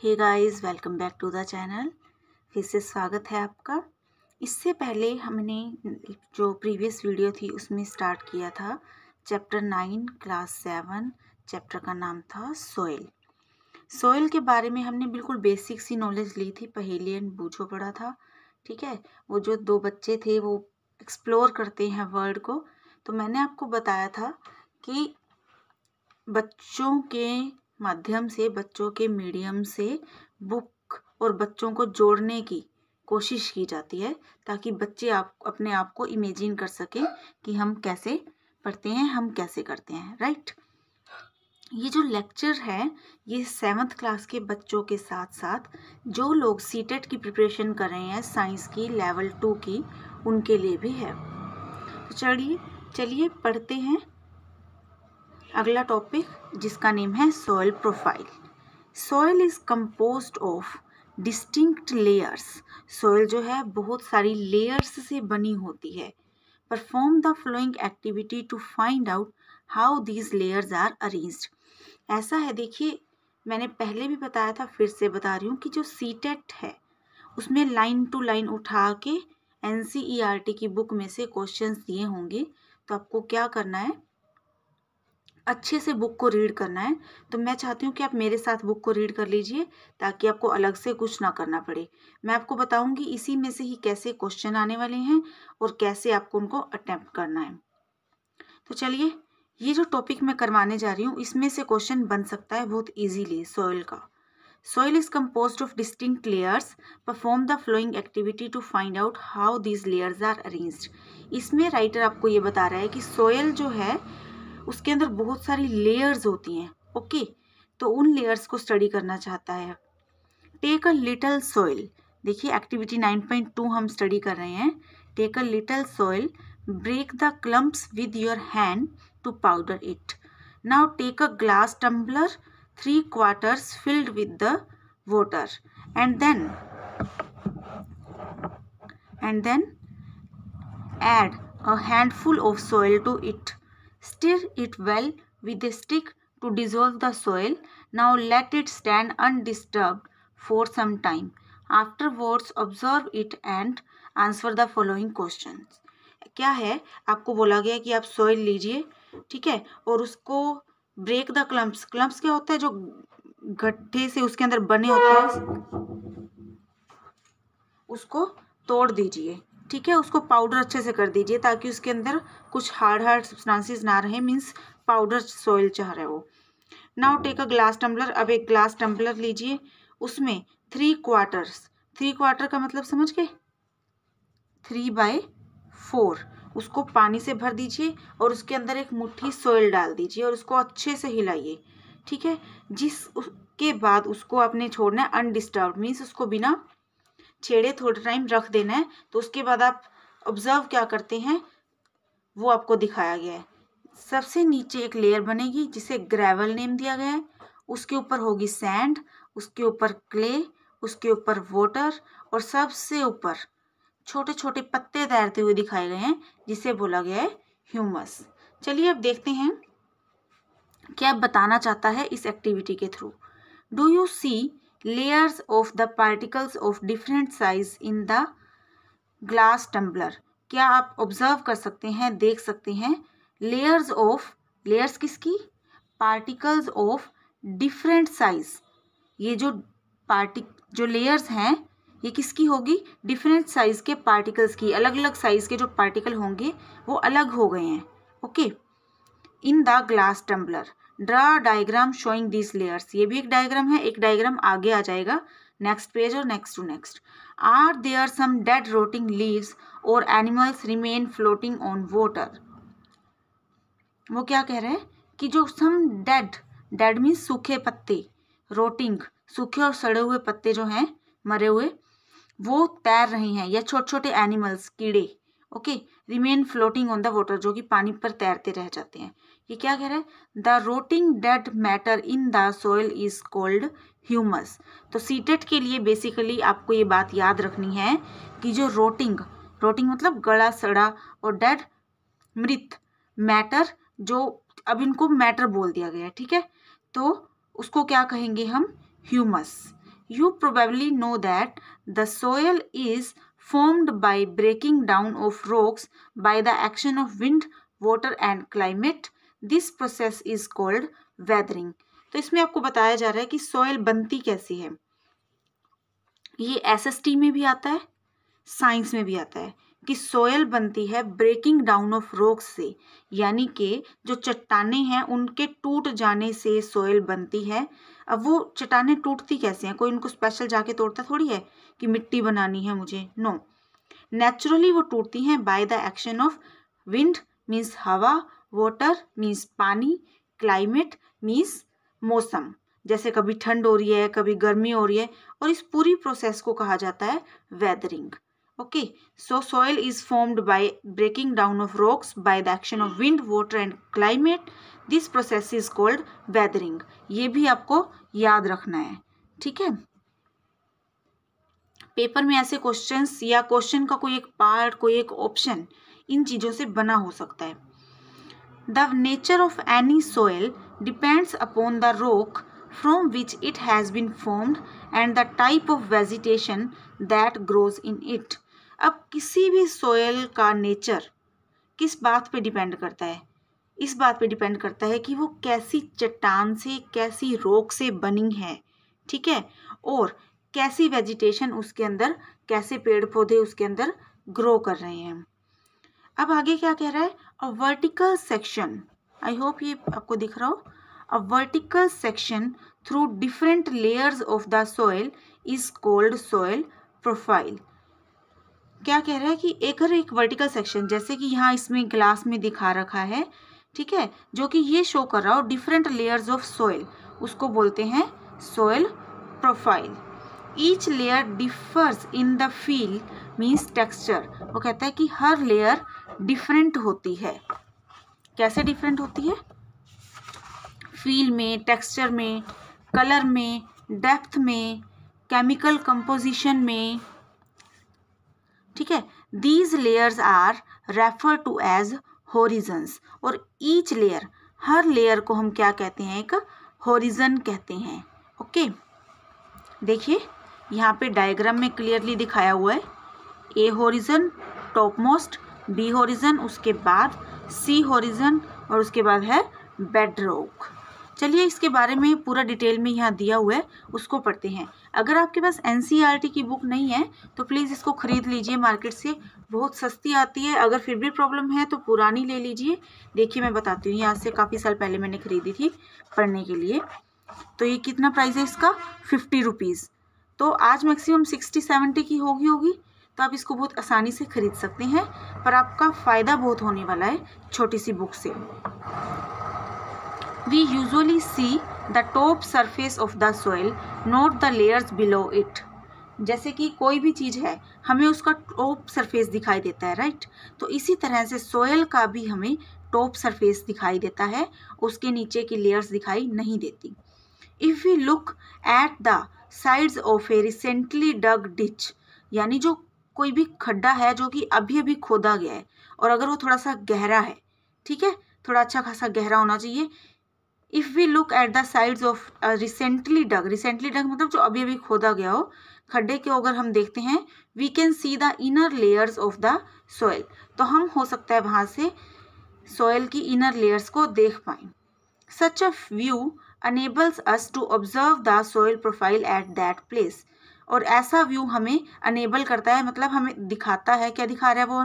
Hey guys, welcome back to the channel. फिर से स्वागत है आपका। इससे पहले हमने जो प्रीवियस वीडियो थी उसमें स्टार्ट किया था चैप्टर 9 क्लास 7। चैप्टर का नाम था सोइल। सोइल के बारे में हमने बिल्कुल बेसिक सी नॉलेज ली थी, पहेली एंड बूझो पढ़ा था। ठीक है, वो जो दो बच्चे थे वो एक्सप्लोर करते हैं वर्ल्ड को। तो मैंने आपको बताया था कि बच्चों के माध्यम से, बच्चों के मीडियम से बुक और बच्चों को जोड़ने की कोशिश की जाती है ताकि बच्चे अपने आप को इमेजिन कर सकें कि हम कैसे पढ़ते हैं, हम कैसे करते हैं। राइट। ये जो लेक्चर है ये 7th क्लास के बच्चों के साथ साथ जो लोग सीटेट की प्रिपरेशन कर रहे हैं, साइंस की लेवल 2 की, उनके लिए भी है। तो चलिए पढ़ते हैं अगला टॉपिक, जिसका नेम है soil profile. Soil is composed of distinct layers. Soil जो है बहुत सारी लेयर्स से बनी होती है। Perform the following activity to find out how these layers are arranged. ऐसा है, देखिए मैंने पहले भी बताया था, फिर से बता रही हूँ कि जो सीटेट है उसमें लाइन टू लाइन उठा के NCERT की बुक में से क्वेश्चंस दिए होंगे। तो आपको क्या करना है, अच्छे से बुक को रीड करना है। तो मैं चाहती हूँ कि आप मेरे साथ बुक को रीड कर लीजिए ताकि आपको अलग से कुछ ना करना पड़े। मैं आपको बताऊंगी इसी में से ही कैसे क्वेश्चन आने वाले हैं और कैसे आपको उनको अटेम्प्ट करना है। तो चलिए, ये जो टॉपिक मैं करवाने जा रही हूँ इसमें से क्वेश्चन बन सकता है बहुत इजीली सॉइल का। Soil is composed of distinct layers. Perform the following activity to find out how these layers are arranged. इसमें राइटर आपको ये बता रहा है कि सोयल जो है उसके अंदर बहुत सारी लेयर्स होती हैं। ओके, तो उन लेयर्स को स्टडी करना चाहता है। Take a little soil. देखिए एक्टिविटी 9.2 हम स्टडी कर रहे हैं। Take a little soil, break the clumps with your hand to powder it. Now take a glass tumbler 3/4 filled with the water and then add a handful of soil to it. Stir it well with a stick to dissolve the soil. Now let it stand undisturbed for some time. Afterwards observe it and answer the following questions. क्या है, आपको बोला गया कि आप soil लीजिए, ठीक है, और उसको ब्रेक द क्लम्प्स। क्लम्प्स क्या होता है, जो गड्ढे से उसके अंदर बने होते हैं, उसको तोड़ दीजिए। ठीक है, उसको पाउडर अच्छे से कर दीजिए ताकि उसके अंदर कुछ हार्ड सब्सटेंसेस ना रहे, मीन्स पाउडर सोइल चाह रहे हो। Now take a glass tumbler. अब एक ग्लास टम्बलर लीजिए, उसमें 3/4 का मतलब समझ गए, 3/4 उसको पानी से भर दीजिए और उसके अंदर एक मुट्ठी सोइल डाल दीजिए और उसको अच्छे से हिलाइए। ठीक है, जिसके बाद उसको आपने छोड़ना है अनडिस्टर्ब, मीन्स उसको बिना छेड़े थोड़ा टाइम रख देना है। तो उसके बाद आप ऑब्जर्व क्या करते हैं वो आपको दिखाया गया है। सबसे नीचे एक लेयर बनेगी जिसे ग्रेवल नेम दिया गया है, उसके ऊपर होगी सैंड, उसके ऊपर क्ले, उसके ऊपर वाटर और सबसे ऊपर छोटे छोटे पत्ते तैरते हुए दिखाए गए हैं जिसे बोला गया है ह्यूमस। चलिए अब देखते हैं क्या बताना चाहता है इस एक्टिविटी के through. Do you see layers of the particles of different size in the glass tumbler. क्या आप ऑब्जर्व कर सकते हैं, देख सकते हैं लेयर्स ऑफ, लेयर्स किसकी, पार्टिकल्स ऑफ डिफरेंट साइज। ये जो लेयर्स हैं ये किसकी होगी, डिफरेंट साइज के पार्टिकल्स की। अलग अलग साइज के जो पार्टिकल होंगे वो अलग हो गए हैं। Okay, in the glass tumbler draw diagram showing this layers. ये भी एक डायग्राम है, एक डायग्राम आगे आ जाएगा नेक्स्ट पेज और next to next. Are there some dead rotting leaves और animals remain floating on water. वो क्या कह रहे हैं कि जो सम डेड मीन्स सूखे पत्ते, रोटिंग सूखे और सड़े हुए पत्ते जो हैं मरे हुए, वो तैर रहे हैं, या छोटे छोटे एनिमल्स कीड़े, okay, remain floating on the water, जो कि पानी पर तैरते रह जाते हैं। ये क्या कह रहा है, the rotting dead matter in the soil is called humus. तो सीटेट के लिए बेसिकली आपको ये बात याद रखनी है कि जो रोटिंग मतलब गला सड़ा और डेड मृत, मैटर जो अब इनको मैटर बोल दिया गया है, ठीक है, तो उसको क्या कहेंगे हम, humus. You probably know that the soil is formed by breaking down of rocks by the action of wind, water and climate. This process is called weathering. तो इसमें आपको बताया जा रहा है कि soil बनती कैसी है. ये SST में भी आता है, साइंस में भी आता है कि सोयल बनती है ब्रेकिंग डाउन ऑफ रॉक्स से, यानी कि जो चट्टानें हैं उनके टूट जाने से सोयल बनती है. अब वो चट्टानें टूटती कैसे हैं? कोई उनको स्पेशल जाके तोड़ता थोड़ी है कि मिट्टी बनानी है मुझे, नो. नेचुरली वो टूटती हैं by the action of wind means हवा, वाटर मीन्स पानी, क्लाइमेट मीन्स मौसम. जैसे कभी ठंड हो रही है, कभी गर्मी हो रही है, और इस पूरी प्रोसेस को कहा जाता है weathering. Okay, so soil is formed by breaking down of rocks by the action of wind, water and climate. This process is called weathering. ये भी आपको याद रखना है, ठीक है. पेपर में ऐसे क्वेश्चंस या क्वेश्चन का कोई एक पार्ट, कोई एक ऑप्शन इन चीज़ों से बना हो सकता है. The nature of any soil depends upon the rock from which it has been formed and the type of vegetation that grows in it. अब किसी भी सोयल का नेचर किस बात पे डिपेंड करता है? इस बात पे डिपेंड करता है कि वो कैसी चट्टान से, कैसी रॉक से बनी है, ठीक है, और कैसी वेजिटेशन उसके अंदर, कैसे पेड़ पौधे उसके अंदर ग्रो कर रहे हैं. अब आगे क्या कह रहा है? A vertical section, I hope ये आपको दिख रहा हो. A vertical section through different layers of the soil is called soil profile. क्या कह रहा है कि एक वर्टिकल सेक्शन, जैसे कि यहाँ इसमें ग्लास में दिखा रखा है, ठीक है, जो कि ये शो कर रहा हो डिफरेंट लेयर्स ऑफ सॉइल, उसको बोलते हैं soil profile. Each layer differs in the feel means texture. वो कहता है कि हर लेयर डिफरेंट होती है. कैसे डिफरेंट होती है? फील में, टेक्सचर में, कलर में, डेप्थ में, केमिकल कंपोजिशन में, ठीक है. These layers are refer to as horizons. और ईच लेयर, हर लेयर को हम क्या कहते हैं? एक होरिजन कहते हैं. ओके, देखिए यहाँ पे डायग्राम में क्लियरली दिखाया हुआ है. A horizon top most, B horizon, उसके बाद सी होरिजन, और उसके बाद है बेड रॉक. चलिए इसके बारे में पूरा डिटेल में यहाँ दिया हुआ है, उसको पढ़ते हैं. अगर आपके पास NCERT की बुक नहीं है तो प्लीज़ इसको ख़रीद लीजिए मार्केट से, बहुत सस्ती आती है. अगर फिर भी प्रॉब्लम है तो पुरानी ले लीजिए. देखिए मैं बताती हूँ, यहाँ से काफ़ी साल पहले मैंने ख़रीदी थी पढ़ने के लिए. तो ये कितना प्राइस है इसका? 50 रुपीज़. तो आज मैक्सिमम 60-70 की होगी, तो आप इसको बहुत आसानी से ख़रीद सकते हैं. पर आपका फ़ायदा बहुत होने वाला है छोटी सी बुक से. We usually see the top surface of the soil, not the layers below it. जैसे कि कोई भी चीज़ है हमें उसका टॉप सरफेस दिखाई देता है, राइट. तो इसी तरह से सोयल का भी हमें टॉप सरफेस दिखाई देता है, उसके नीचे की लेयर्स दिखाई नहीं देती. If we look at the sides of a recently dug ditch, यानी जो कोई भी खड्डा है जो कि अभी अभी खोदा गया है, और अगर वो थोड़ा सा गहरा है, ठीक है, थोड़ा अच्छा खासा गहरा होना चाहिए. If we look at the sides of recently dug मतलब जो अभी अभी खोदा गया हो खड्डे के, अगर हम देखते हैं, we can see the inner layers of the soil. तो हम हो सकता है वहाँ से सॉइल की इनर लेयर्स को देख पाएँ. Such a view enables us to observe the soil profile at that place. और ऐसा व्यू हमें अनेबल करता है, मतलब हमें दिखाता है, क्या दिखा रहा है वो?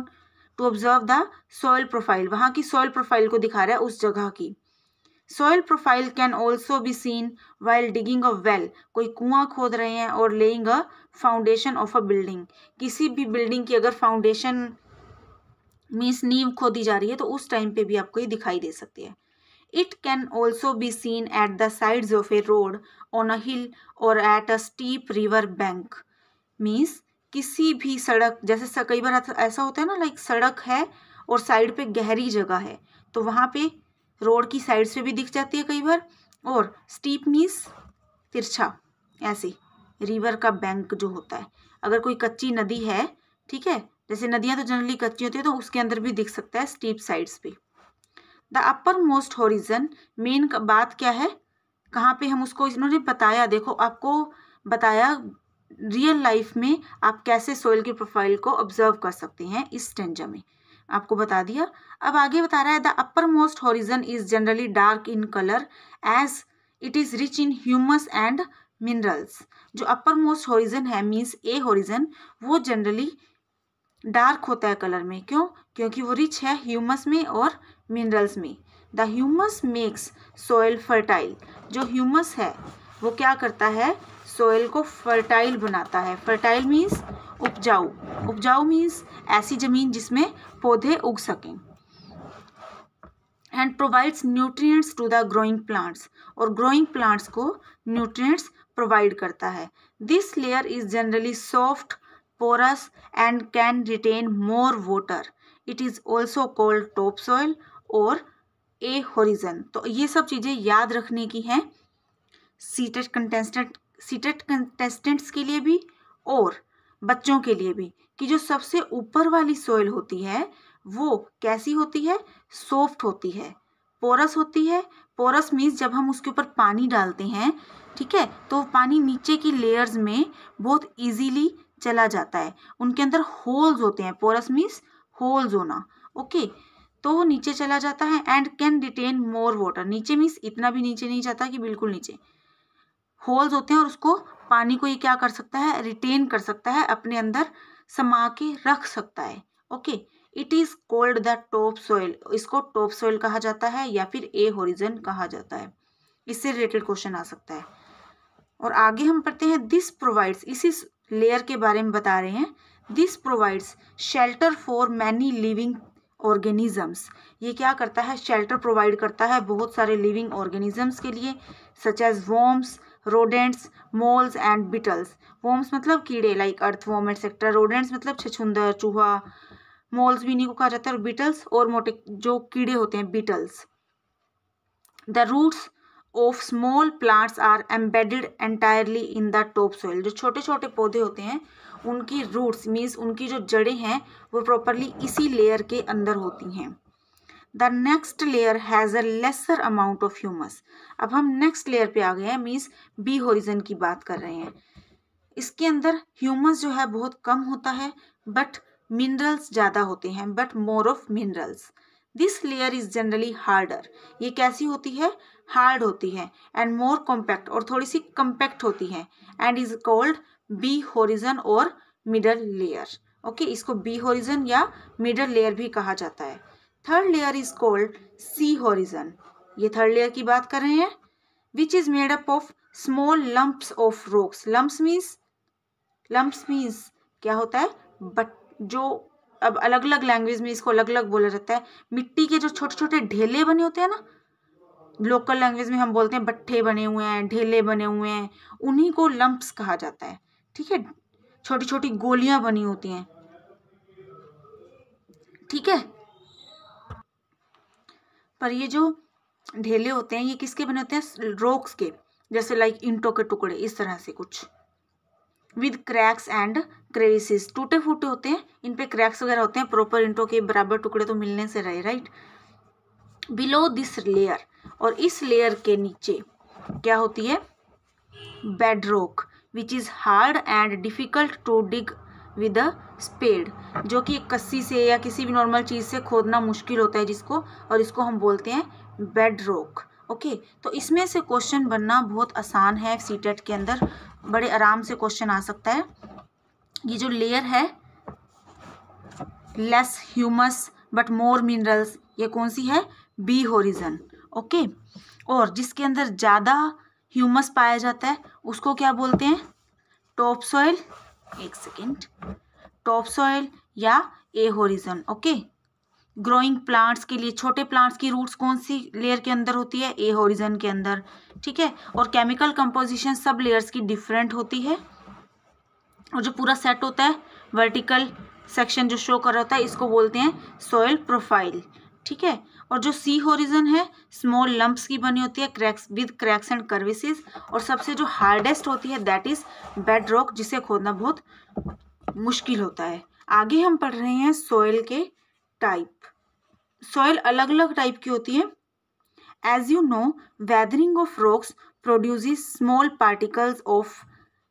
To observe the soil profile, वहाँ की सॉइल प्रोफाइल को दिखा रहा है, उस जगह की. Soil profile can also be seen while digging a well. कोई कुआं खोद रहे हैं और laying a foundation of a building. किसी भी बिल्डिंग की अगर फाउंडेशन मीन्स नींव खोदी जा रही है तो उस टाइम पे भी आपको ये दिखाई दे सकती है. It can also be seen at the sides of a road, on a hill or at a steep river bank. Means किसी भी सड़क, जैसे कई बार ऐसा होता है ना, लाइक सड़क है और साइड पे गहरी जगह है, तो वहाँ पे रोड की साइड से भी दिख जाती है कई बार. और स्टीप मीन्स तिरछा, ऐसे रिवर का बैंक जो होता है, अगर कोई कच्ची नदी है, ठीक है, जैसे नदियाँ तो जनरली कच्ची होती है, तो उसके अंदर भी दिख सकता है स्टीप साइड्स पे. The uppermost horizon, main बात क्या है, कहाँ पे हम उसको, इन्होंने बताया, देखो आपको बताया रियल लाइफ में आप कैसे सॉइल की प्रोफाइल को ऑब्जर्व कर सकते हैं इस स्टेंजा में, आपको बता दिया। अब आगे बता रहा है the uppermost horizon is generally dark in colour as it is rich in humus and minerals. जो अपर मोस्ट हॉरिजन है मीन्स ए हॉरिजन, वो जनरली डार्क होता है कलर में। क्यों? क्योंकि वो रिच है ह्यूमस में और मिनरल्स में। The humus makes soil fertile. जो ह्यूमस है वो क्या करता है? सॉइल को फर्टाइल बनाता है। फर्टाइल मीन्स उपजाऊ। उपजाऊ मीन्स ऐसी जमीन जिसमें पौधे उग सकें। And provides nutrients to the growing plants. और ग्रोइंग प्लांट्स को न्यूट्रिएंट्स प्रोवाइड करता है। This layer is generally soft, porous and can retain more water. It is also called topsoil और a horizon। तो ये सब चीज़ें याद रखने की हैं सीटेट कंटेस्टेंट्स के लिए भी और बच्चों के लिए भी, कि जो सबसे ऊपर वाली सॉइल होती है वो कैसी होती है? सॉफ्ट होती है, पोरस होती है। पोरस मीन्स जब हम उसके ऊपर पानी डालते हैं, ठीक है, तो पानी नीचे की लेयर्स में बहुत इजीली चला जाता है। उनके अंदर होल्स होते हैं। पोरस मीन्स होल्स होना, ओके, तो वो नीचे चला जाता है। And can retain more water. नीचे मीन्स इतना भी नीचे नहीं जाता कि बिल्कुल नीचे, होल्स होते हैं और उसको पानी को ये क्या कर सकता है? रिटेन कर सकता है, अपने अंदर समा के रख सकता है। Okay, it is called the top soil. इसको टॉप सॉइल कहा जाता है या फिर ए होरिजन कहा जाता है। इससे रिलेटेड क्वेश्चन आ सकता है। और आगे हम पढ़ते हैं दिस प्रोवाइड्स। इसी लेयर के बारे में बता रहे हैं। This provides shelter for many living organisms. ये क्या करता है? शेल्टर प्रोवाइड करता है बहुत सारे लिविंग ऑर्गेनिजम्स के लिए, such as worms, rodents, moles and beetles. Worms मतलब कीड़े लाइक अर्थवॉर्म एटसेट्रा। रोडेंट्स मतलब छछूंदर, चूहा। मोल्स भी इन्हीं को कहा जाता है। और बिटल्स और मोटे जो कीड़े होते हैं, beetles. The roots of small plants are embedded entirely in the top soil. जो छोटे छोटे पौधे होते हैं उनकी रूट्स मीन्स उनकी जो जड़ें हैं वो प्रॉपरली इसी लेयर के अंदर होती हैं। The next layer has a lesser amount of humus. अब हम नेक्स्ट लेयर पे आ गए हैं, मीन्स बी होरिजन की बात कर रहे हैं। इसके अंदर ह्यूमस जो है बहुत कम होता है, बट मिनरल्स ज़्यादा होते हैं, but more of minerals. This layer is generally harder. ये कैसी होती है? हार्ड होती है। एंड मोर कॉम्पैक्ट, और थोड़ी सी कम्पैक्ट होती है। And is called B horizon और मिडल लेयर। ओके, इसको बी होरिजन या मिडल लेयर भी कहा जाता है। Third layer is called C horizon. ये थर्ड लेयर की बात कर रहे हैं, which is made up of small lumps of rocks. Lumps means क्या होता है? बट जो अब अलग अलग लैंग्वेज में इसको अलग अलग बोला जाता है। मिट्टी के जो छोटे छोटे ढेले बने होते हैं ना, लोकल लैंग्वेज में हम बोलते हैं बट्ठे बने हुए हैं, ढेले बने हुए हैं, उन्हीं को लंप्स कहा जाता है। ठीक है, छोटी छोटी गोलियां बनी होती हैं, ठीक है। पर ये जो ढेले होते हैं ये किसके बने होते हैं? रॉक्स के, जैसे लाइक ईंटों के टुकड़े, इस तरह से कुछ। विद क्रैक्स एंड क्रेविसेस, टूटे फूटे होते हैं, इन पे क्रैक्स वगैरह होते हैं। प्रॉपर ईंटों के बराबर टुकड़े तो मिलने से रहे, राइट। बिलो दिस लेयर, और इस लेयर के नीचे क्या होती है? Bedrock, which is hard and difficult to dig with a spade, जो कि एक कस्सी से या किसी भी नॉर्मल चीज से खोदना मुश्किल होता है जिसको, और इसको हम बोलते हैं बेड रॉक। ओके, तो इसमें से क्वेश्चन बनना बहुत आसान है। सीटेट के अंदर बड़े आराम से क्वेश्चन आ सकता है। ये जो लेयर है less humus but more minerals, ये कौन सी है? B horizon. ओके, और जिसके अंदर ज़्यादा ह्यूमस पाया जाता है उसको क्या बोलते हैं? Top soil. एक सेकेंड, टॉप सॉइल या ए होरिजन। ओके, ग्रोइंग प्लांट्स के लिए छोटे प्लांट्स की रूट्स कौन सी लेयर के अंदर होती है? ए होरिजन के अंदर, ठीक है। और केमिकल कंपोजिशन सब लेयर्स की डिफरेंट होती है। और जो पूरा सेट होता है वर्टिकल सेक्शन जो शो कर रहा होता है, इसको बोलते हैं सॉइल प्रोफाइल, ठीक है। और जो सी होरिजन है स्मॉल लंप्स की बनी होती है, क्रैक्स विद क्रैक्स एंड कर्विसेस। और सबसे जो हार्डेस्ट होती है दैट इज बेड रॉक, जिसे खोदना बहुत मुश्किल होता है। आगे हम पढ़ रहे हैं सॉइल के टाइप। सॉइल अलग अलग टाइप की होती है। As you know, weathering of rocks produces small particles of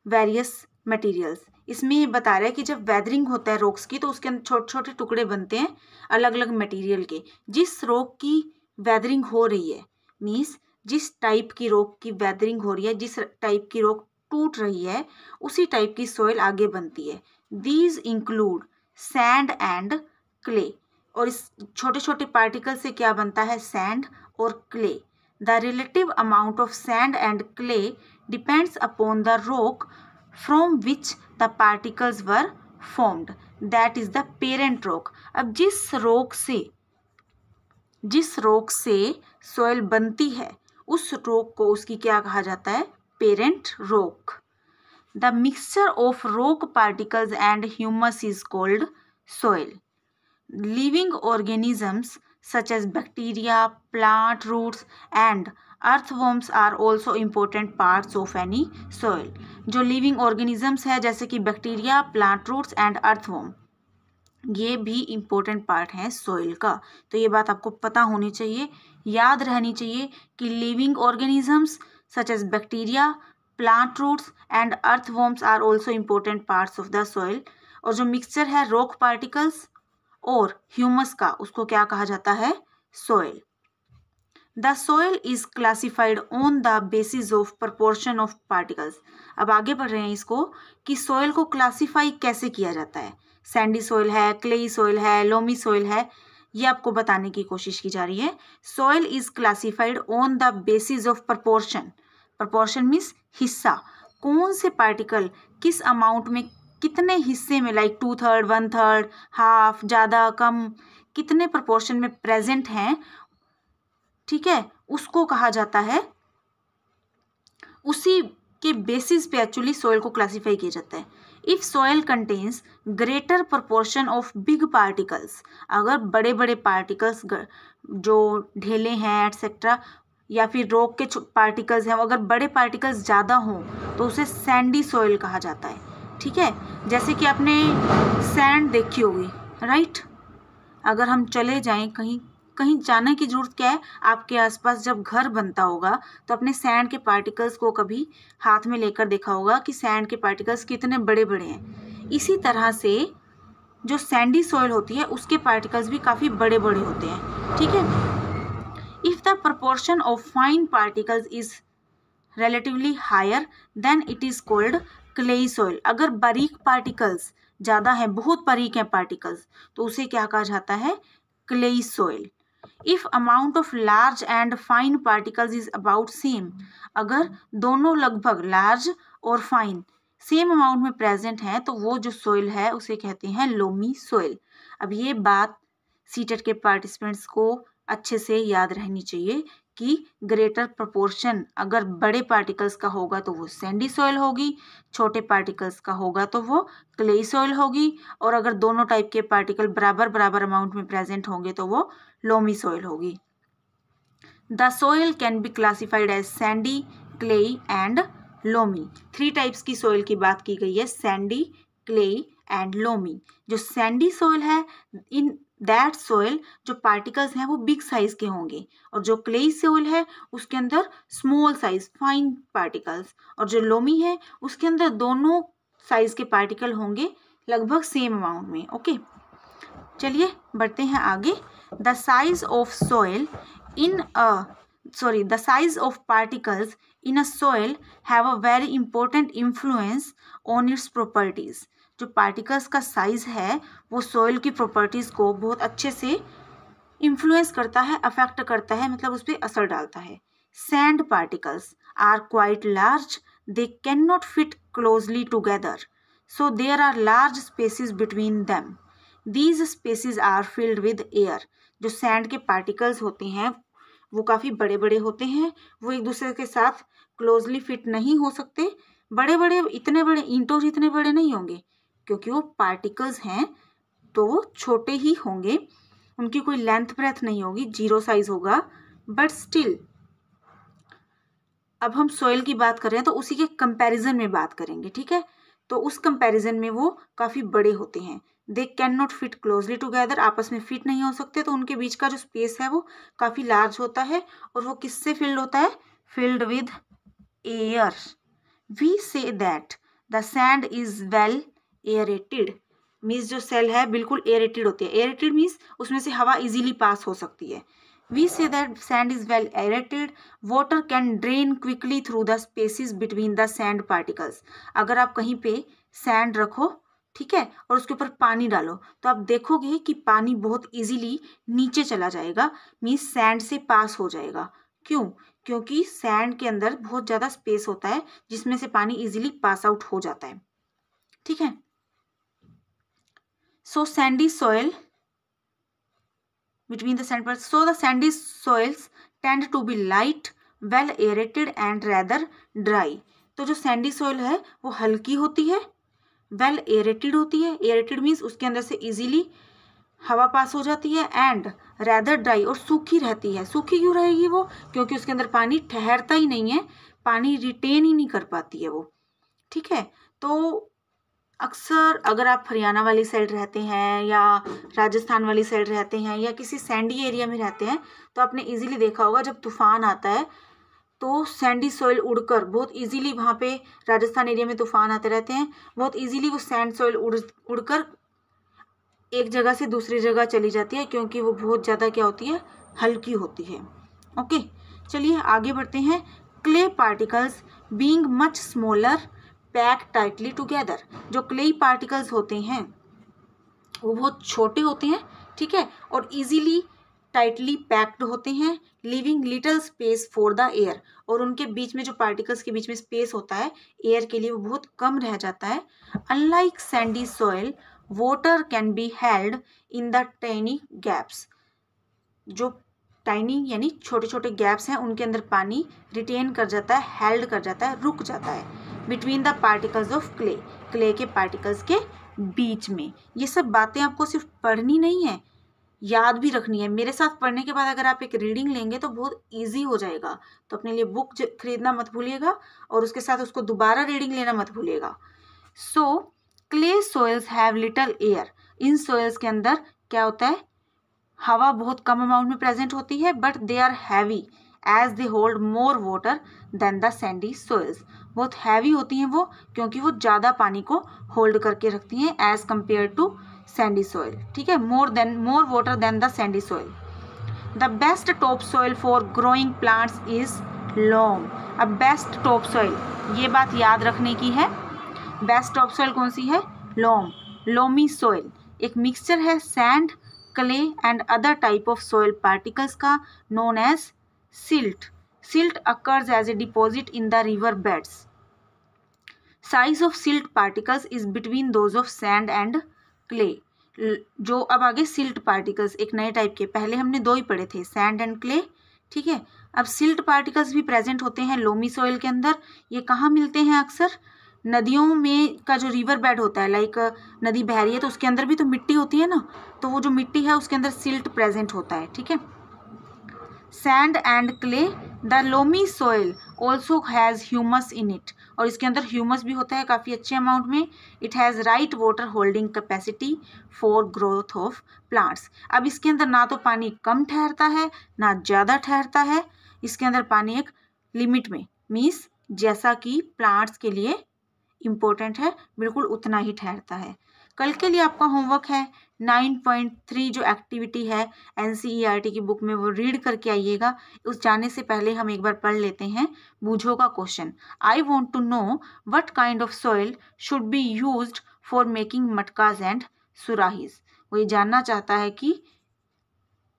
various materials. इसमें ये बता रहा है कि जब वेदरिंग होता है रॉक्स की तो उसके अंदर छोटे छोटे टुकड़े बनते हैं अलग अलग मटेरियल के। जिस रॉक की वेदरिंग हो रही है, मीन्स जिस टाइप की रॉक की वेदरिंग हो रही है, जिस टाइप की रॉक टूट रही है, उसी टाइप की सॉइल आगे बनती है। These include sand and clay. और इस छोटे छोटे पार्टिकल से क्या बनता है? सैंड और clay. The relative amount of sand and clay depends upon the rock from which the particles were formed, that is the parent rock। अब जिस rock से soil बनती है उस rock को उसकी क्या कहा जाता है? parent rock। The mixture of rock particles and humus is called soil। Living organisms such as bacteria, plant roots and earthworms are also important parts of any soil। जो लिविंग ऑर्गेनिजम्स है जैसे कि bacteria, plant roots and earthworm, ये भी important part हैं soil का। तो ये बात आपको पता होनी चाहिए, याद रहनी चाहिए कि living organisms such as bacteria, plant roots and earthworms are also important parts of the soil. और जो मिक्सचर है रॉक पार्टिकल्स और ह्यूमस का, उसको क्या कहा जाता है? Soil. The soil is classified on the basis of proportion of particles. अब आगे बढ़ रहे हैं इसको कि सॉइल को क्लासिफाई कैसे किया जाता है। सैंडी सॉइल है, क्लेई सॉइल है, लोमी सॉइल है, ये आपको बताने की कोशिश की जा रही है। Soil is classified on the basis of proportion. Proportion means हिस्सा, कौन से पार्टिकल किस अमाउंट में, कितने हिस्से में, लाइक 2/3, 1/3, हाफ, ज़्यादा कम, कितने प्रपोर्शन में प्रेजेंट हैं, ठीक है, उसको कहा जाता है, उसी के बेसिस पे एक्चुअली सॉइल को क्लासिफाई किया जाता है। If soil contains greater proportion of big particles, अगर बड़े बड़े पार्टिकल्स जो ढेले हैं एटसेट्रा या फिर रॉक के पार्टिकल्स हैं, अगर बड़े पार्टिकल्स ज़्यादा हों तो उसे सैंडी सॉइल कहा जाता है। ठीक है, जैसे कि आपने सैंड देखी होगी, राइट। अगर हम चले जाएं कहीं, कहीं जाने की जरूरत क्या है, आपके आसपास जब घर बनता होगा तो अपने सैंड के पार्टिकल्स को कभी हाथ में लेकर देखा होगा कि सैंड के पार्टिकल्स कितने बड़े बड़े हैं। इसी तरह से जो सैंडी सॉइल होती है उसके पार्टिकल्स भी काफ़ी बड़े बड़े होते हैं। ठीक है, if the proportion of fine particles is relatively higher then it is called clay soil। अगर बारीक पार्टिकल्स ज़्यादा हैं, बहुत बारीक हैं पार्टिकल्स, तो उसे क्या कहा जाता है? clay soil। if amount of large and fine particles is about same, अगर दोनों लगभग लार्ज और फाइन सेम अमाउंट में प्रेजेंट हैं तो वो जो सोइल है उसे कहते हैं लोमी सोइल। अब ये बात सीटेट के पार्टिसिपेंट्स को अच्छे से याद रहनी चाहिए कि ग्रेटर प्रोपोर्शन अगर बड़े पार्टिकल्स का होगा तो वो सैंडी सॉइल होगी, छोटे पार्टिकल्स का होगा तो वो क्लेई सॉइल होगी, और अगर दोनों टाइप के पार्टिकल बराबर बराबर अमाउंट में प्रेजेंट होंगे तो वो लोमी सॉइल होगी। The soil can be classified as sandy, clayey and loamy. 3 types की सॉइल की बात की गई है, सैंडी, क्लेई एंड लोमी। जो सैंडी सॉइल है, इन दैट सॉइल जो पार्टिकल्स हैं वो बिग साइज के होंगे, और जो क्लेई सॉइल है उसके अंदर स्मॉल साइज फाइन पार्टिकल्स, और जो लोमी है उसके अंदर दोनों साइज के पार्टिकल होंगे लगभग सेम अमाउंट में। ओके, चलिए बढ़ते हैं आगे। The size of soil in the size of particles in a soil have a very important influence on its properties। जो पार्टिकल्स का साइज है वो सॉइल की प्रॉपर्टीज को बहुत अच्छे से इन्फ्लुएंस करता है, अफेक्ट करता है, मतलब उस पर असर डालता है। Sand particles are quite large, they can not fit closely together, so there are large spaces between them, these spaces are filled with air. जो सैंड के पार्टिकल्स होते हैं वो काफ़ी बड़े बड़े होते हैं, वो एक दूसरे के साथ क्लोजली फिट नहीं हो सकते। बड़े बड़े, इतने बड़े ईंटों जितने बड़े नहीं होंगे, क्योंकि वो पार्टिकल्स हैं तो वो छोटे ही होंगे, उनकी कोई लेंथ ब्रेथ नहीं होगी, 0 साइज होगा। बट स्टिल अब हम सॉइल की बात कर रहे हैं तो उसी के कंपैरिजन में बात करेंगे, ठीक है। तो उस कंपैरिजन में वो काफ़ी बड़े होते हैं। दे can not fit closely together, आपस में फिट नहीं हो सकते, तो उनके बीच का जो स्पेस है वो काफ़ी लार्ज होता है, और वो किससे फिल्ड होता है? Filled with air. We see that the sand is well aerated, means जो सेल है बिल्कुल एयरेटेड होती है। एयरेटेड मीन्स उसमें से हवा इजीली पास हो सकती है। We see that sand is well aerated, water can drain quickly through the spaces between the sand particles. अगर आप कहीं पे सैंड रखो, ठीक है, और उसके ऊपर पानी डालो, तो आप देखोगे कि पानी बहुत इजीली नीचे चला जाएगा, मीन्स सैंड से पास हो जाएगा। क्यों? क्योंकि सैंड के अंदर बहुत ज़्यादा स्पेस होता है जिसमें से पानी इजीली पास आउट हो जाता है, ठीक है। So sandy soil between the sand particles, so the sandy soils tend to be light, well aerated and rather dry। तो जो सैंडी सॉइल है वो हल्की होती है, वेल एरेटेड होती है, एरेटेड मीन्स उसके अंदर से इजीली हवा पास हो जाती है, एंड रैदर ड्राई और सूखी रहती है। सूखी क्यों रहेगी वो? क्योंकि उसके अंदर पानी ठहरता ही नहीं है, पानी रिटेन ही नहीं कर पाती है वो, ठीक है। तो अक्सर अगर आप हरियाणा वाली साइड रहते हैं या राजस्थान वाली साइड रहते हैं या किसी सैंडी एरिया में रहते हैं, तो आपने इजीली देखा होगा जब तूफान आता है तो सैंडी सॉइल उड़कर बहुत इजीली, वहाँ पे राजस्थान एरिया में तूफान आते रहते हैं, बहुत इजीली वो सैंड सॉइल उड़कर एक जगह से दूसरी जगह चली जाती है, क्योंकि वो बहुत ज़्यादा क्या होती है, हल्की होती है। ओके, चलिए आगे बढ़ते हैं। Clay particles being much smaller pack tightly together. जो क्ले पार्टिकल्स होते हैं वो बहुत छोटे होते हैं, ठीक है, और इजीली टाइटली पैक्ड होते हैं, living little space for the air. और उनके बीच में जो पार्टिकल्स के बीच में स्पेस होता है एयर के लिए वो बहुत कम रह जाता है। Unlike Sandy soil, water can be held in the tiny gaps. जो टाइनी यानी छोटे छोटे गैप्स हैं उनके अंदर पानी रिटेन कर जाता है, हेल्ड कर जाता है, रुक जाता है between the particles of clay, clay के पार्टिकल्स के बीच में। ये सब बातें आपको सिर्फ पढ़नी नहीं है, याद भी रखनी है। मेरे साथ पढ़ने के बाद अगर आप एक रीडिंग लेंगे तो बहुत इजी हो जाएगा। तो अपने लिए बुक खरीदना मत भूलिएगा और उसके साथ उसको दोबारा रीडिंग लेना मत भूलिएगा। So clay soils have little air. इन सॉइल्स के अंदर क्या होता है, हवा बहुत कम अमाउंट में प्रेजेंट होती है, but they are heavy as they hold more water than the sandy soils. बहुत हैवी होती हैं वो क्योंकि वो ज़्यादा पानी को होल्ड करके रखती हैं as compare to sandy soil, ठीक है, more water than the sandy soil. The best top soil for growing plants is loam. अब बेस्ट टॉप सॉइल, ये बात याद रखने की है। बेस्ट टॉप सॉइल कौन सी है? Loam, loamy soil. एक मिक्सचर है sand, clay and other type of soil particles का, known as silt. Silt occurs as a deposit in the river beds. Size of silt particles is between those of sand and clay. जो अब आगे silt particles एक नए type के, पहले हमने दो ही पढ़े थे, सैंड एंड क्ले, ठीक है। अब सिल्ट पार्टिकल्स भी प्रेजेंट होते हैं लोमी सॉइल के अंदर। ये कहाँ मिलते हैं? अक्सर नदियों में का जो रिवर बेड होता है, लाइक नदी बह रही है तो उसके अंदर भी तो मिट्टी होती है ना, तो वो जो मिट्टी है उसके अंदर सिल्ट प्रेजेंट होता है, ठीक है। Sand and clay, the loamy soil also has humus in it. और इसके अंदर ह्यूमस भी होता है काफ़ी अच्छे अमाउंट में। It has right water holding capacity for growth of plants. अब इसके अंदर ना तो पानी कम ठहरता है ना ज़्यादा ठहरता है, इसके अंदर पानी एक लिमिट में, मीन्स जैसा कि प्लांट्स के लिए इम्पोर्टेंट है बिल्कुल उतना ही ठहरता है। कल के लिए आपका होमवर्क है 9.3 जो एक्टिविटी है NCERT की बुक में, वो रीड करके आइएगा। उस जाने से पहले हम एक बार पढ़ लेते हैं बूझो का question. I want to know what kind of soil should be used for making matkas and surahis. वो ये जानना चाहता है कि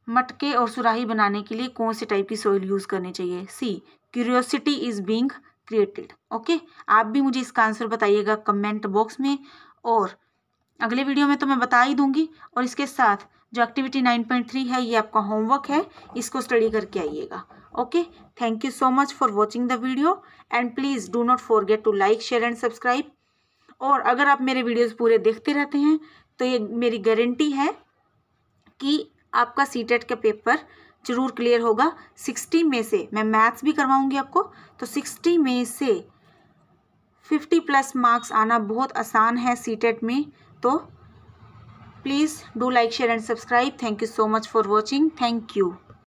मटके और सुराही बनाने के लिए कौन से टाइप की सॉइल यूज़ करनी चाहिए। See, curiosity is being created. Okay, आप भी मुझे इसका आंसर बताइएगा कमेंट बॉक्स में, और अगले वीडियो में तो मैं बता ही दूंगी। और इसके साथ जो एक्टिविटी 9.3 है ये आपका होमवर्क है, इसको स्टडी करके आइएगा। Okay, thank you so much for watching the video and please do not forget to like, share and subscribe. और अगर आप मेरे वीडियोज़ पूरे देखते रहते हैं तो ये मेरी गारंटी है कि आपका सीटेट का पेपर जरूर क्लियर होगा। 60 में से मैं मैथ्स भी करवाऊंगी आपको, तो 60 में से 50+ मार्क्स आना बहुत आसान है सीटेट में। तो please do like, share and subscribe. Thank you so much for watching. Thank you.